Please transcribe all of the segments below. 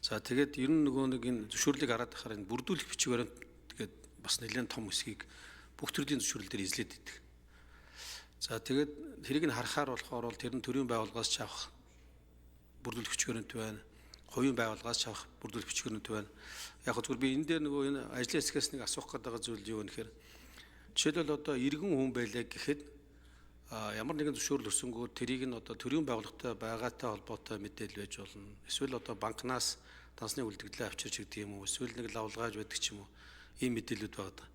За тэгээд ер нь нөгөө нэг энэ зөвшөөрлийг хараад байхаар энэ бүрдүүлэх бичгээр тэгээд бас нэлээд том хэсгийг бүх төрлийн зөвшөөрөл дээр эзлээд идэг. За тэгээд тэрийг нь харахаар болохоор бол тэр нь төрийн байгууллагаас ч авах бүрдүүлэх бичгээрэнт байна. Хувийн байгууллагаас ч авах бүрдүүлэх бичгээрэнт байна. Яг зөвхөн би энэ дээр нөгөө энэ ажлын хэсгээс нэг асуух гэдэг зүйл юу вэ гэхээр жишээлбэл одоо иргэн хүн байлаа гэхэд ямар нэгэн зөвшөөрөл өсөнгөө тэрийг нь одоо төрийн байгууллагатай байгаатай холбоотой мэдээлэл байж болно. Эсвэл одоо банкнаас дансны үлдэгдлээ авчирч гэдэг юм уу? Эсвэл нэг лавлгааж байдаг ч юм уу? Ийм мэдээлэлүүд байгаа.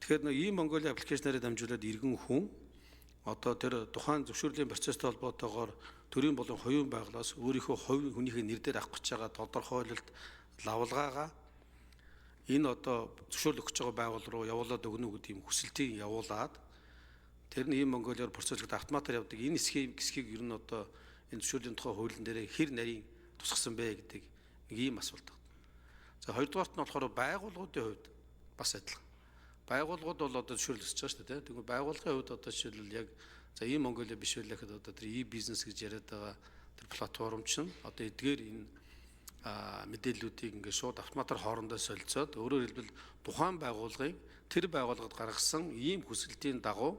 Тэгэхээр нэг ийм Mongolia аппликейшнаараа дамжуулаад иргэн хүн одоо тэр тухайн зөвшөөрлийн процесстэй холбоотойгоор төрийн болон хувийн байгууллагаас өөрийнхөө хувийн хүнийхээ нэр дээр авах гэж байгаа тодорхойлолт лавлгаагаа энэ одоо зөвшөөрөл өгч байгаа байгууллага руу явуулаад өгнө гэдэг ийм хүсэлтийг явуулаад тэр нь ийм Монголиор процессыг автоматар явдаг энэ хэсгийг ер нь одоо энэ зөвшөөрлийн тухай хуулийн дээр хэр нарийн тусгасан бэ гэдэг нэг ийм асуулт байна. За хоёрдугаарт нь болохоор байгууллагуудын хувьд бас адилхан. Байгууллагууд бол одоо зөвшөөрөл өсөж байгаа шүү дээ. Тэгвэл байгууллагын хувьд одоо жишээлбэл яг за ийм Монголиа биш байлаа гэхэд одоо тэр e-бизнес гэж яриад байгаа тэр платформ чинь одоо эдгээр энэ мэдээллүүдийг ингээд шууд автоматар хоорондоо солилцоод өөрөөр хэлбэл тухайн байгууллагын тэр байгууллагад гаргасан ийм хүсэлтийн дагуу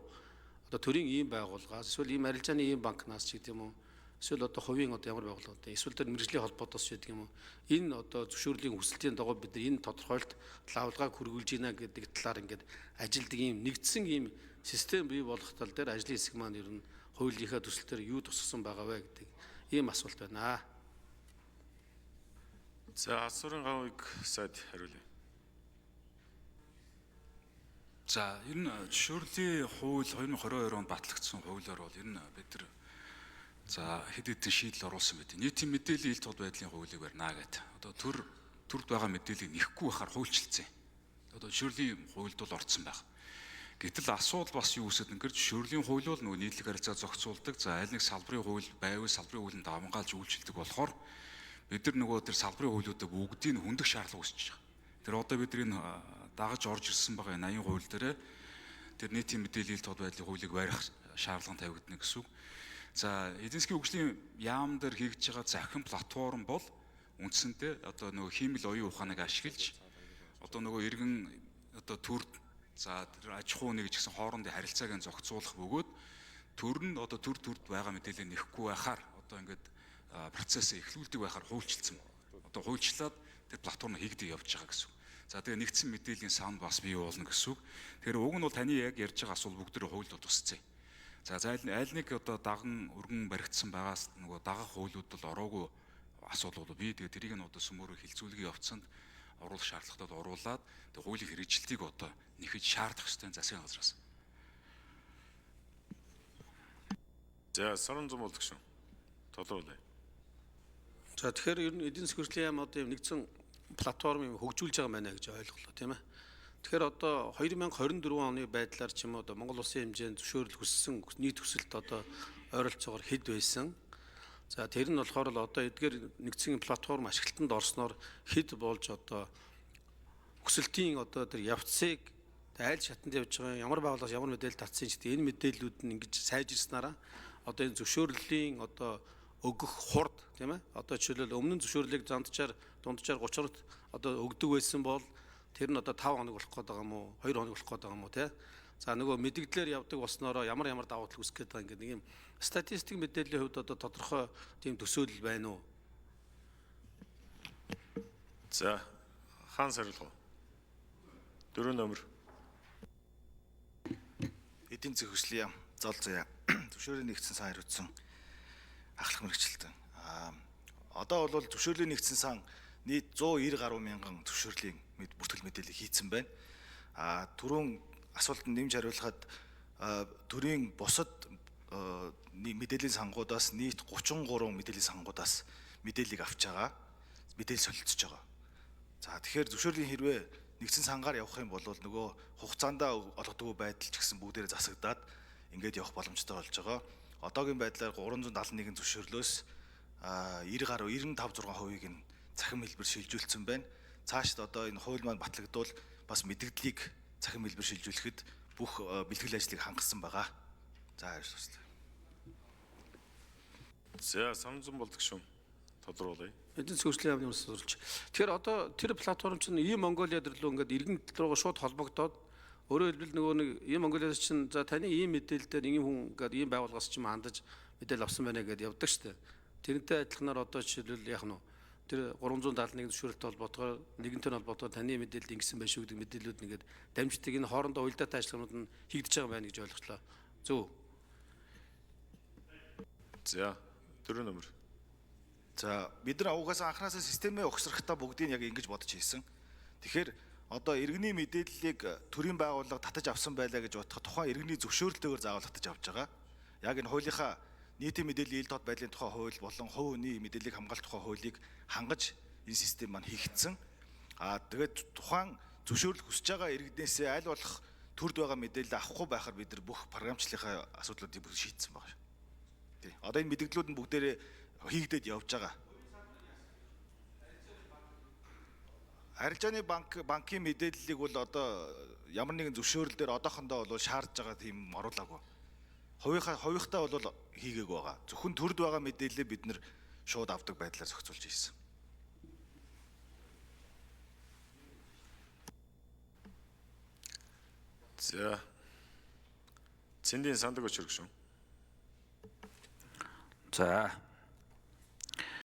одоо төрийн ийм байгууллагаас эсвэл ийм арилжааны ийм банкнаас ч гэдэг юм уу эсвэл одоо хувийн одоо ямар байгууллагатай эсвэл тэр мэргэжлийн холбоотоос ч гэдэг юм уу энэ одоо зөвшөөрлийн хүсэлтийн дагуу бид нар энэ тодорхойлт лавлгааг хүргүүлж гинэ гэдэг талаар ингээд ажилдаг ийм нэгдсэн ийм систем бий болох тал дээр ажлын хэсэг маань ер нь хуулийнхаа төсөл дээр юу тусгасан байгаа вэ гэдэг ийм асуулт байна. За асуурын гавыг сайд хариулъя. За ер нь зөвшөөрлийн хууль 2022 онд батлагдсан хуулиар бол ер нь бид нар за хэд хэдэн шийдэл оруулсан байдаг. Нийтийн мэдээллийн ил тод байдлын хуулийг барьнаа гэдэг. Одоо төрд байгаа мэдээллийг нэхгүй байхаар хуульчилсан. Одоо зөвшөөрлийн хуульд бол орцсон байна. Гэтэл асуудал бас юу үсэд ингээд зөвшөөрлийн хууль бол нөгөө нийтлэг харилцаа зохицуулдаг. За аль нэг салбарын хууль байвал салбарын хуулинд давмгаалж үйлчилдэг болохоор бид нар нөгөө тэр салбарын хуулиудыг бүгдийг хөндөх шаардлага үүсэж байгаа. Тэр одоо бид энэ дагаж орж ирсэн байгаа 80 хууль дээр тэр нийтийн мэдээллийн тод байдлын хуулийг барих шаардлага тавигдана гэсэн үг. За эдийн засгийн хөгжлийн яам дээр хийгдэж байгаа захин платформ бол үндсэндээ одоо нөгөө хиймэл оюун ухааныг ашиглаж одоо нөгөө иргэн одоо төр за тэр аж ахуй нэг гэсэн хоорондын харилцааг нь зохицуулах бөгөөд төр нь одоо төрд байгаа мэдээлэл нэхгүй байхаар одоо ингээд процессыг эхлүүлдэг байхаар хуульчилсан. Одоо хуульчлаад тэр платформ хийгдэж явж байгаа гэсэн үг. За тэгээ нэгдсэн мэдээллийн сан бас бий болно гэсэн үг. Тэгэхээр уг нь бол таны яг ярьж байгаа асуул бүгд төр хуульд тусцсан. За аль нэг одоо даган өргөн баригдсан байгаас нөгөө дагах хуулиуд бол ороогүй асуудал бол бий. Тэгээ тэрийг нь одоо сүмөрөөр хилцүүлгийн явцанд оруулах шаардлагатад оруулаад тэгээ хуулийн хэрэгжилтийг одоо нэхэж шаардах ёстой засгийн газраас. За Саранзан болдог шүү. Тодруулъя. За тэгэхээр ер нь эдийн засгийн хөгжлийн яам одоо юм нэгдсэн платформыг хөгжүүлж байгаа мэнэ гэж ойлголоо тийм ээ. Тэгэхээр одоо 2024 оны байдлаар ч юм уу одоо Монгол улсын хэмжээнд зөвшөөрөл хүссэн нийт хүсэлт одоо ойролцоогоор хэд байсан. За тэр нь болохоор л одоо эдгээр нэгдсэн платформ ашиглалтанд орсноор хэд болж одоо хүсэлтийн одоо тэр явцыг айл шатанд явж байгаа ямар байгууллагаас ямар мэдээлэл татсан ч гэдэг энэ мэдээллүүд нь ингэж сайжирснараа одоо энэ зөвшөөрлийн одоо өгөх хурд тийм ээ одоо жишээлбэл өмнө нь зөвшөөрлийг дунджаар 30-аар одоо өгдөг байсан бол тэр нь одоо 5 хоног болох гээд байгаа юм уу 2 хоног болох гээд байгаа юм уу тий. За нөгөө мэдгдлээр явдаг болсноороо ямар давуу тал үүсгэх гээд байгаа ингээд нэг юм статистик мэдээллийн хувьд одоо тодорхой тийм төсөөлөл байна уу? За хаан сарилгоо. 4 номер. Эдийн засгийн хөгжлийн яам зол заяа зөвшөөрлийн нэгдсэн сан хариуцсан ахлах мэргэжилтэн. Одоо бол зөвшөөрлийн нэгдсэн сан нийт 190 гаруй мянган зөвшөөрлийн бүртгэл мэдээлэл хийцэн байна. Түрүүн асуултанд нэмж хариулахад төрийн бусад мэдээллийн сангуудаас нийт 33 мэдээллийн сангуудаас мэдээллийг авч байгаа. Мэдээлэл солилцож байгаа. За тэгэхээр зөвшөөрлийн хэрвээ нэгдсэн сангаар явах юм бол нөгөө хугацаандаа олгодог байдал ч гэсэн бүгдээрээ засагдаад ингээд явах боломжтой болж байгаа. Одоогийн байдлаар 371 зөвшөөрлөөс 95-6% нь цахим хэлбэр шилжүүлсэн байна. Цаашд одоо энэ хууль маань батлагдвал бас мэдгдлийг цахим хэлбэр шилжүүлэхэд бүх бэлтгэл ажлыг хангасан байгаа. За баяр суслаа. За Самзан болдог шүү. Тодруулъя. эдийн засгийн яамны сурвалж. Тэгэхээр одоо тэр платформ чинь Mongolia дэрлөө ингээд иргэн руугаа шууд холбогдоод өөрөөр хэлбэл нөгөө нэг Mongolia чинь за таны ийм мэдээлэл дээр ийм хүн ингээд ийм байгууллагаас ч юм хандаж мэдээлэл авсан байна гэдээ явдаг шүү дээ. Тэрнтэй адилханаар одоо жишээлбэл яг нь тэр 371 зөвшөөрөлтөй холбоотойгоор нэгэнтэй холбоотойгоор таны мэдээлэл ингэсэн байх шүү гэдэг мэдээллүүд нэгээд дамждаг энэ хоорондоо уялдаатай ажиллагаанууд нь хийгдэж байгаа байна гэж ойлголоо. Зөв. За дөрөв номер. За бид нар угаасаа анханасаа системээ ухсрахтаа бүгдийг яг ингэж бодож хийсэн. Тэгэхээр одоо иргэний мэдээллийг төрийн байгууллага татаж авсан байлаа гэж бодоход тухайн иргэний зөвшөөрлөөр заавал татаж авч байгаа. Яг энэ хуулийнхаа нийтийн мэдээллийн ил тод байдлын тухай хууль болон хувь хүний мэдээллийг хамгаалах тухай хуулийг хангаж энэ систем маань хийгдсэн. Тэгээд тухайн зөвшөөрөл хүсэж байгаа иргэнээсээ аль болох төрд байгаа мэдээлэл авахгүй байхаар бид нар бүх програмчлалынхаа асуудлуудыг бүгд шийдсэн байгаа. Тий. Одоо энэ мэдээллүүд нь бүгдээрээ хийгдээд явж байгаа. Арилжааны банкын мэдээллийг бол одоо ямар нэгэн зөвшөөрөл дээр одоохондоо бол шаардж байгаа тийм оруулаагүй. Хувийнхтаа бол хийгээг байгаа. Зөвхөн төрд байгаа мэдээлэлээ бид нэр шууд авдаг байдлаар зохицуулж ийсэн. За. Цэндийн сандаг очрог шүү. За